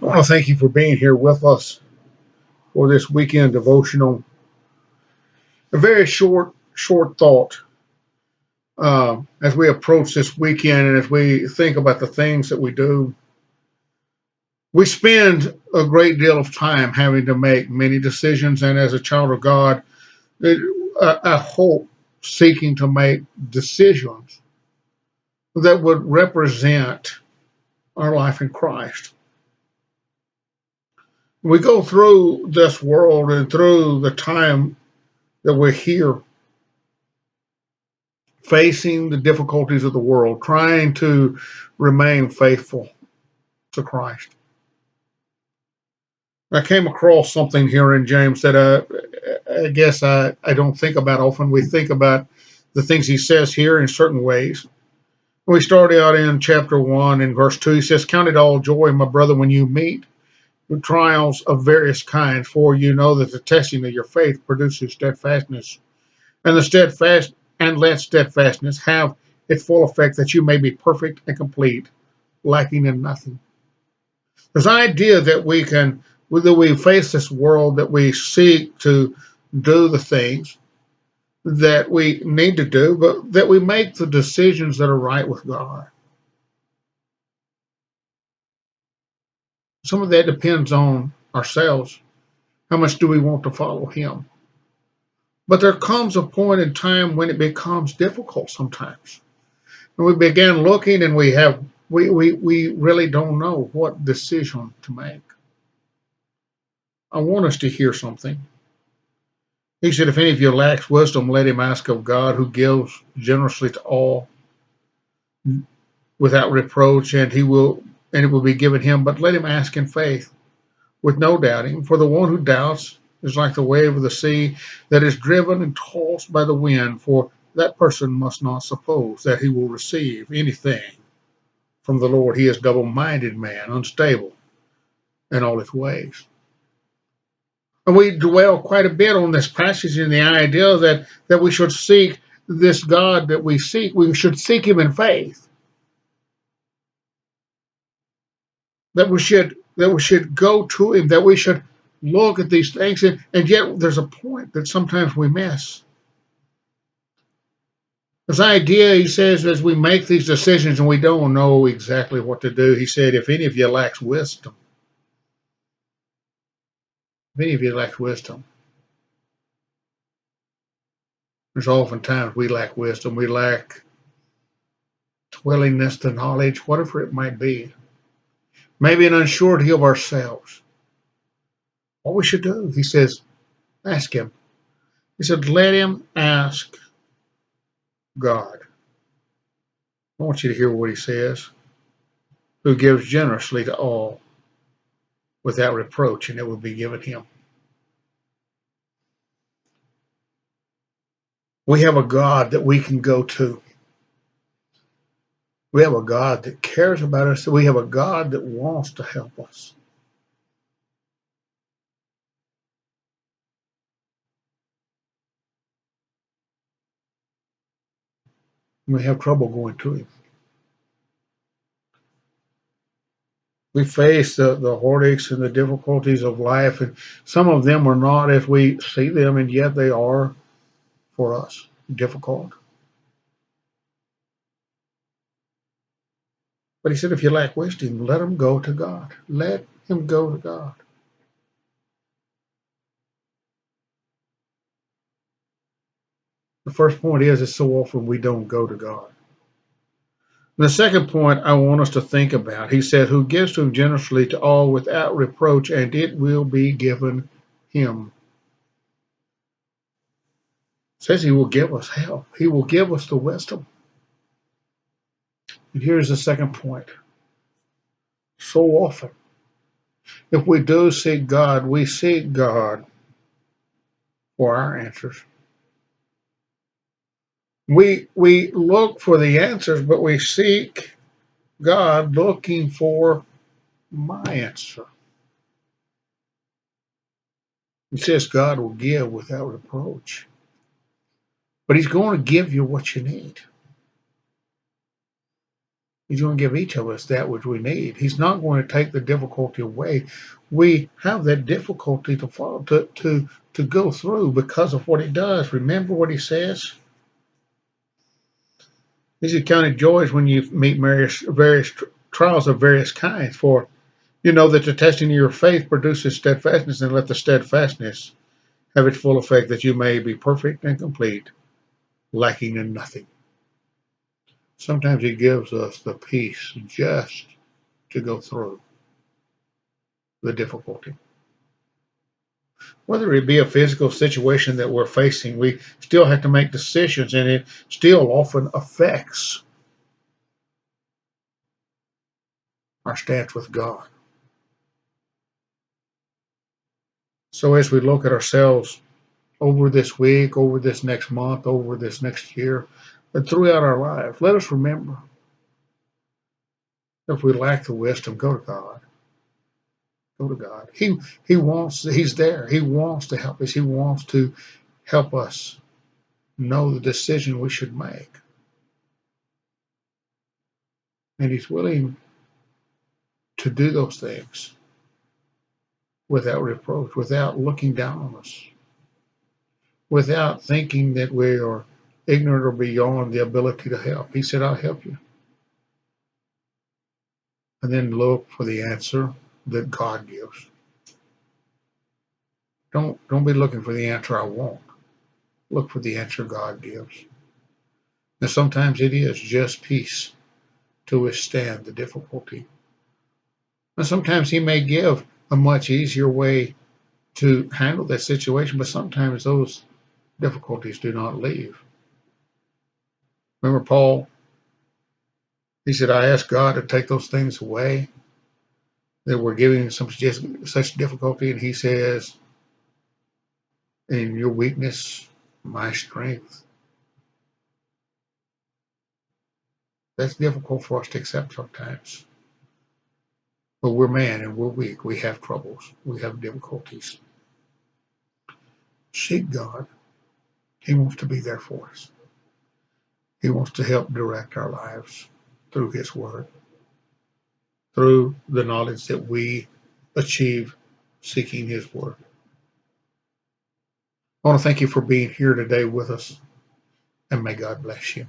I want to thank you for being here with us for this weekend devotional. A very short thought as we approach this weekend and as we think about the things that we do. We spend a great deal of time having to make many decisions, and as a child of God, I hope seeking to make decisions that would represent our life in Christ. We go through this world and through the time that we're here facing the difficulties of the world, trying to remain faithful to Christ. I came across something here in James that I guess I don't think about often. We think about the things he says here in certain ways. We start out in chapter 1 in verse 2. He says, "Count it all joy, my brother, when you meet with trials of various kinds, for you know that the testing of your faith produces steadfastness. And the steadfast and let steadfastness have its full effect, that you may be perfect and complete, lacking in nothing." There's an idea that we face this world, that we seek to do the things that we need to do, but that we make the decisions that are right with God. Some of that depends on ourselves. How much do we want to follow Him? But there comes a point in time when it becomes difficult sometimes. And we begin looking and we really don't know what decision to make. I want us to hear something. He said, "If any of you lacks wisdom, let him ask of God, who gives generously to all without reproach, and it will be given him. But let him ask in faith, with no doubting. For the one who doubts is like the wave of the sea that is driven and tossed by the wind. For that person must not suppose that he will receive anything from the Lord. He is double-minded man, unstable in all his ways." And we dwell quite a bit on this passage and the idea that we should seek this God that we seek. We should seek him in faith. That we should go to him, that we should look at these things, and yet there's a point that sometimes we miss. This idea, he says, as we make these decisions and we don't know exactly what to do, he said, if any of you lacks wisdom, there's oftentimes we lack wisdom, we lack willingness to knowledge, whatever it might be, maybe an unsurety of ourselves. What we should do, he says, ask him. He said, let him ask God. I want you to hear what he says, who gives generously to all without reproach, and it will be given him. We have a God that we can go to. We have a God that cares about us. We have a God that wants to help us. We have trouble going to him. We face the heartaches and the difficulties of life, and some of them are not as we see them, and yet they are for us difficult. But he said, if you lack wisdom, let him go to God. Let him go to God. The first point is so often we don't go to God. And the second point I want us to think about, he said, who gives to him generously to all without reproach, and it will be given him. It says he will give us help. He will give us the wisdom. And here's the second point. So often, if we do seek God, we seek God for our answers. We look for the answers, but we seek God looking for my answer. He says God will give without reproach, but he's going to give you what you need. He's going to give each of us that which we need. He's not going to take the difficulty away. We have that difficulty to follow, to go through because of what he does. Remember what he says? These are counted joys when you meet various trials of various kinds. For you know that the testing of your faith produces steadfastness, and let the steadfastness have its full effect, that you may be perfect and complete, lacking in nothing. Sometimes he gives us the peace just to go through the difficulty. Whether it be a physical situation that we're facing, we still have to make decisions, and it still often affects our stance with God. So as we look at ourselves over this week, over this next month, over this next year, and throughout our life, let us remember, if we lack the wisdom, go to God. Go to God. He's there. He wants to help us. He wants to help us know the decision we should make. And he's willing to do those things without reproach, without looking down on us, without thinking that we are ignorant or beyond the ability to help. He said, I'll help you. And then look for the answer that God gives. Don't be looking for the answer I want. Look for the answer God gives. And sometimes it is just peace to withstand the difficulty. And sometimes he may give a much easier way to handle that situation, but sometimes those difficulties do not leave. Remember Paul? He said, I asked God to take those things away that were giving such difficulty. And he says, in your weakness, my strength. That's difficult for us to accept sometimes. But we're man and we're weak. We have troubles. We have difficulties. Seek God. He wants to be there for us. He wants to help direct our lives through his word, through the knowledge that we achieve seeking his word. I want to thank you for being here today with us, and may God bless you.